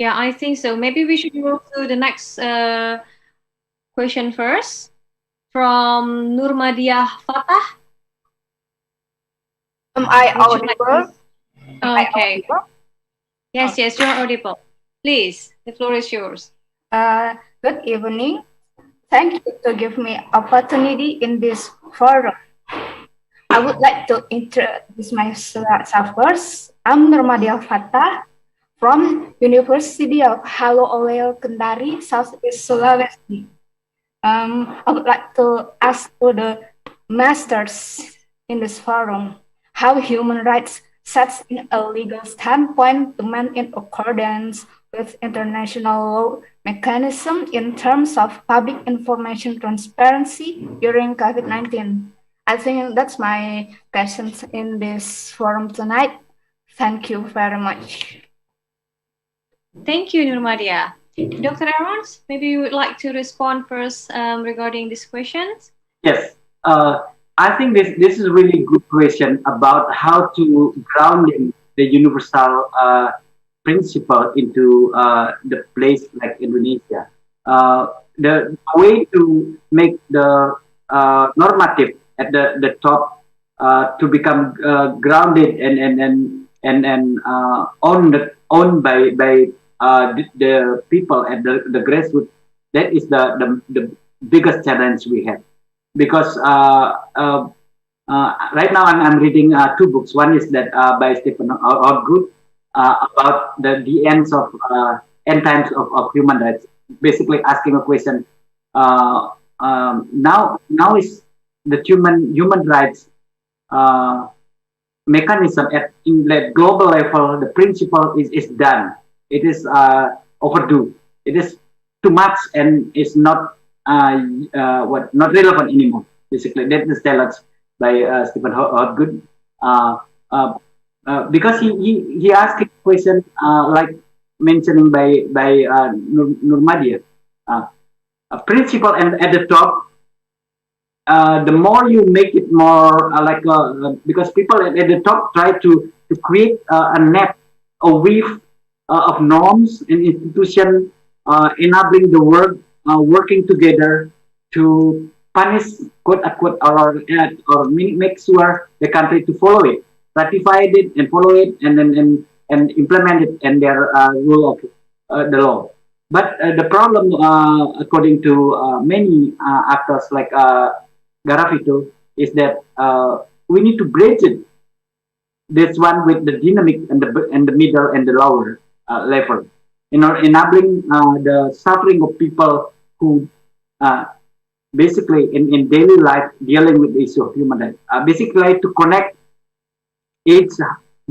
Yeah, I think so. Maybe we should move to the next question first from Nurmadiah Fatah. Am I Would you like to? audible? Am I Okay. audible? Yes, yes, you're audible. Please, the floor is yours. Good evening. Thank you to give me opportunity in this forum. I would like to introduce myself first. I'm Nurmadia Fatah from University of Halo Oleo Kendari, Southeast Sulawesi. I would like to ask to the masters in this forum how human rights sets in a legal standpoint to man in accordance with international law mechanism in terms of public information transparency during COVID-19. I think that's my questions in this forum tonight. Thank you very much. Thank you, Nurmadia. Dr. Aarons, maybe you would like to respond first regarding these questions? Yes, I think this is a really good question about how to grounding the universal principle into the place like Indonesia. The way to make the normative at the top to become grounded and owned by the people at the grassroots. That is the biggest challenge we have because right now I'm reading two books. One is that by Stephen Hordgood about the end times of human rights, basically asking a question. Now is the human rights mechanism at in the global level. The principle is done. It is overdue. It is too much and is not not relevant anymore. Basically, that is challenge by Stephen Hordgood, because he asked a question like mentioning by Nurmadia, a principle and at the top. The more you make it more because people at the top try to create a net, a weave of norms and institution enabling the world working together to punish quote unquote or make sure the country to follow it, ratify it and follow it and implement it in their rule of the law. But the problem, according to many actors like Garafito, is that we need to bridge it. This one with the dynamic and the middle and the lower level, enabling the suffering of people who basically in daily life dealing with the issue of human rights. Basically, to connect each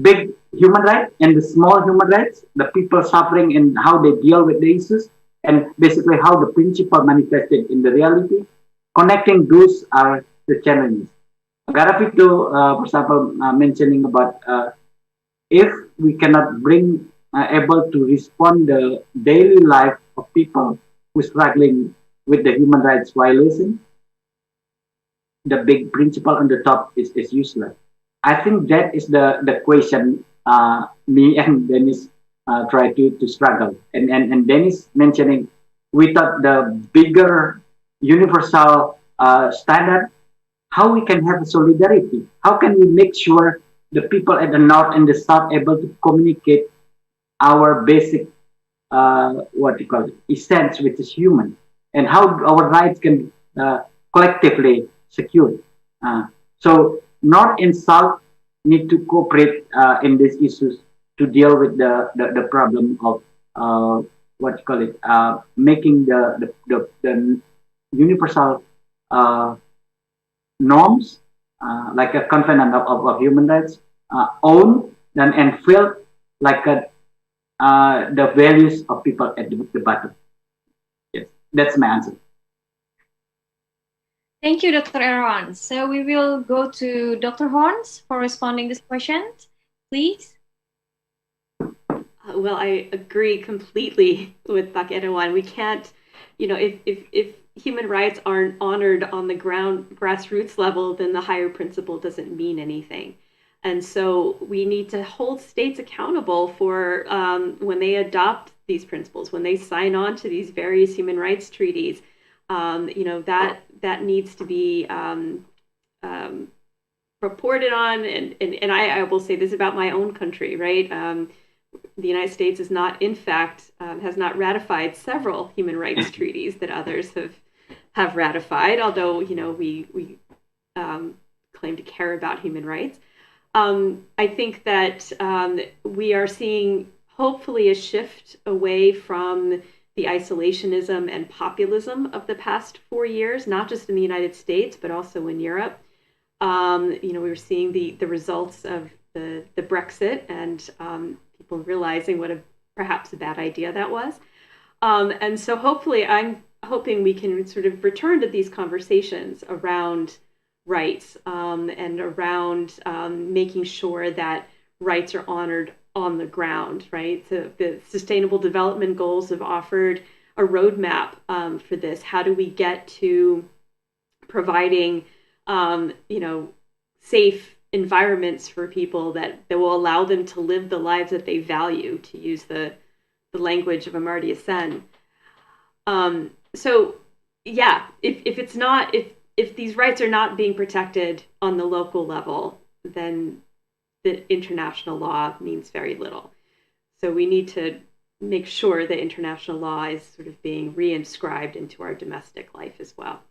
big human right and the small human rights, the people suffering and how they deal with the issues, and basically how the principle manifested in the reality. Connecting those are the challenges. Garafito, for example, mentioning about if we cannot bring able to respond the daily life of people who are struggling with the human rights violation, the big principle on the top is useless. I think that is the question me and Dennis try to struggle. And Dennis mentioning without the bigger universal standard, how we can have solidarity? How can we make sure the people at the north and the south able to communicate our basic what you call it, essence, which is human, and how our rights can be collectively secured. So North and South need to cooperate in these issues to deal with the problem of what you call it, making the universal norms like a covenant of human rights owned and felt like the values of people at the bottom. Yes, that's my answer. Thank you, Dr. Aaron. So we will go to Dr. Horns for responding this question. Please. Well, I agree completely with Pak Erawan. We can't, if human rights aren't honored on the grassroots level, then the higher principle doesn't mean anything. And so we need to hold states accountable for when they adopt these principles, when they sign on to these various human rights treaties, that needs to be reported on. And I will say this about my own country, right? The United States is not, in fact, has not ratified several human rights treaties that others have ratified, although, we claim to care about human rights. I think that we are seeing, hopefully, a shift away from the isolationism and populism of the past 4 years, not just in the United States, but also in Europe. We were seeing the results of the Brexit, and people realizing what perhaps a bad idea that was. And so hopefully I'm hoping we can sort of return to these conversations around rights, and around making sure that rights are honored on the ground, right? So the Sustainable Development Goals have offered a roadmap for this. How do we get to providing, safe environments for people that will allow them to live the lives that they value, to use the language of Amartya Sen. So yeah, if these rights are not being protected on the local level, then the international law means very little. So we need to make sure that international law is sort of being reinscribed into our domestic life as well.